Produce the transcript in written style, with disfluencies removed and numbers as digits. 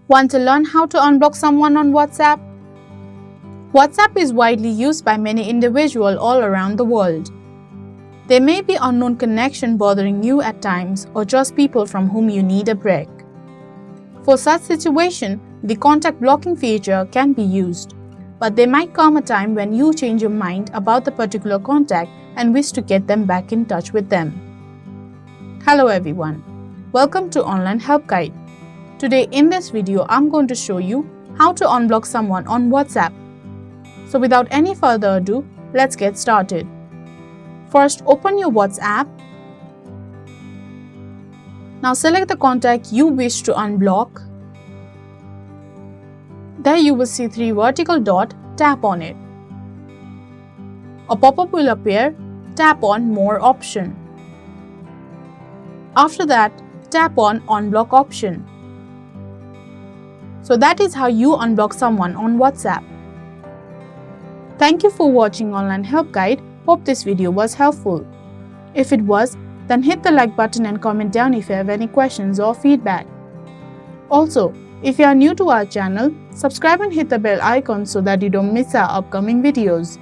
Want to learn how to unblock someone on WhatsApp? WhatsApp is widely used by many individuals all around the world. There may be unknown connection bothering you at times or just people from whom you need a break. For such situation, the contact blocking feature can be used, but there might come a time when you change your mind about the particular contact and wish to get them back in touch with them. Hello everyone, welcome to Online Help Guide. Today in this video, I'm going to show you how to unblock someone on WhatsApp. So without any further ado, let's get started. First, open your WhatsApp. Now select the contact you wish to unblock. There you will see 3 vertical dots, tap on it. A pop-up will appear, tap on More option. After that, tap on Unblock option. So that is how you unblock someone on WhatsApp. Thank you for watching Online Help Guide. Hope this video was helpful. If it was, then hit the like button and comment down if you have any questions or feedback. Also, if you are new to our channel, subscribe and hit the bell icon so that you don't miss our upcoming videos.